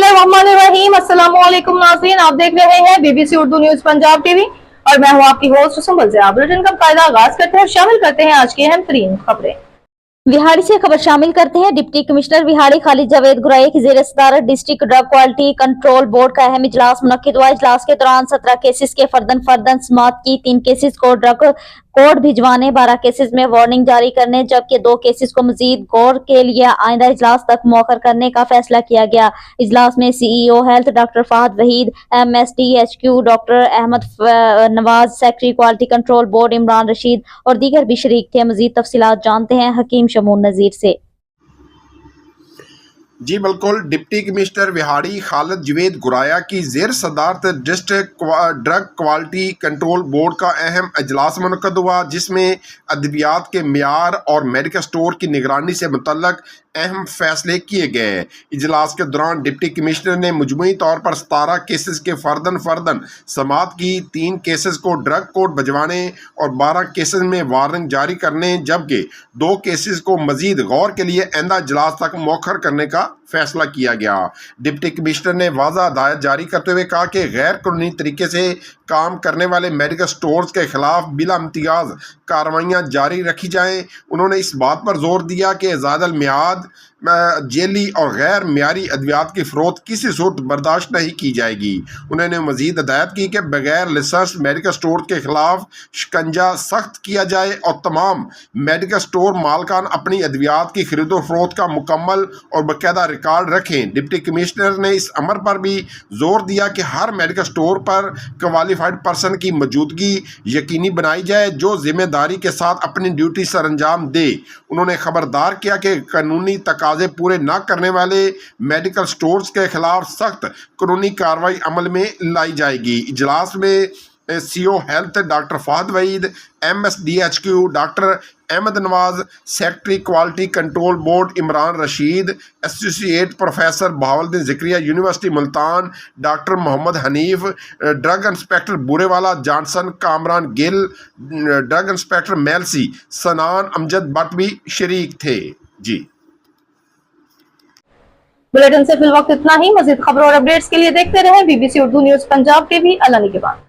बिस्मिल्लाहिर्रहमानिर्रहीम। अस्सलामुअलैकुम नाज़रीन, आप देख रहे हैं BBC Urdu news Punjab TV और मैं हूं आपकी होस्ट सुंबल ज़िया। बुलेटिन का कायदा आगाज करते हैं, शामिल करते हैं आज की अहम तरीन खबरें। विहाड़ी से खबर शामिल करते हैं। डिप्टी कमिश्नर विहाड़ी खालिद जावेद गुराई की ज़ेर सदारत district drug quality control board का अहम इजलास मुनक्किद हुआ। इजलास के दौरान 17 केसेस के फर्दन समाअत की, 3 केसेस को ड्रग कोड भिजवाने, 12 केसेस में वार्निंग जारी करने, जबकि 2 केसेस को मजीद गौर के लिए आइंदा इजलास तक मौखर करने का फैसला किया गया। इजलास में CEO health doctor Fahad Waheed, MSDHQ doctor Ahmed Nawaz, secretary quality control board Imran Rashid और दीगर भी शरीक थे। मजीद तफसीलात जानते हैं हकीम शमून नजीर से। जी बिल्कुल, डिप्टी कमिश्नर विहाड़ी खालिद जावेद गुराया की ज़ेर सदारत district drug quality control board का अहम इजलास मुनक्किद हुआ, जिसमें अद्वियात के मियार और मेडिकल स्टोर की निगरानी से मुतल्लक अहम फैसले किए गए। इजलास के दौरान डिप्टी कमिश्नर ने मजमूई तौर पर 17 केसेस के फर्दन समाअत की, 3 केसेस को ड्रग कोड भिजवाने और 12 केसेस में वार्निंग जारी करने, जबकि 2 केसेस को मजीद गौर के लिए आइंदा इजलास तक मौखर करने का फैसला किया गया। डिप्टी कमिश्नर ने वाज़ा हदायत जारी करते हुए कहा कि गैर कानूनी तरीके से काम करने वाले मेडिकल स्टोर्स के खिलाफ बिला इम्तियाज़ कार्रवाइयाँ जारी रखी जाएँ। उन्होंने इस बात पर जोर दिया कि ज़ायदल मियाद, जेली और गैर मियारी अद्वियात की फ़रोख्त किसी सूरत बर्दाश्त नहीं की जाएगी। उन्होंने मज़ीद हदायत की कि बगैर लाइसेंस मेडिकल स्टोर के खिलाफ शिकंजा सख्त किया जाए और तमाम मेडिकल स्टोर मालकान अपनी अद्वियात की खरीदो फरोख्त का मुकम्मल और बाकायदा रिकॉर्ड रखें। डिप्टी कमिश्नर ने इस अमर पर भी जोर दिया कि हर मेडिकल स्टोर पर क्वालिफाइड पर्सन की मौजूदगी यकीनी बनाई जाए जो जिम्मेदारी के साथ अपनी ड्यूटी सर अंजाम दे। उन्होंने खबरदार किया कि कानूनी तकाजे पूरे न करने वाले मेडिकल स्टोर्स के खिलाफ सख्त कानूनी कार्रवाई अमल में लाई जाएगी। इजलास में CEO health doctor Fahad Waheed, MSDHQ doctor Ahmed Nawaz, secretary quality control board Imran Rashid, associate professor Bahauddin Zakariya University Multan doctor Muhammad Hanif, drug inspector Burewala Johnson, Kamran Gill, drug inspector Mailsi, Sanan Amjad Bhatt भी शरीक थे। जी बुलेटिन से फिल वक्त इतना ही। मजीद खबरों और अपडेट्स के लिए देखते रहें BBC Urdu news Punjab TV. अल्लाह निगहबान।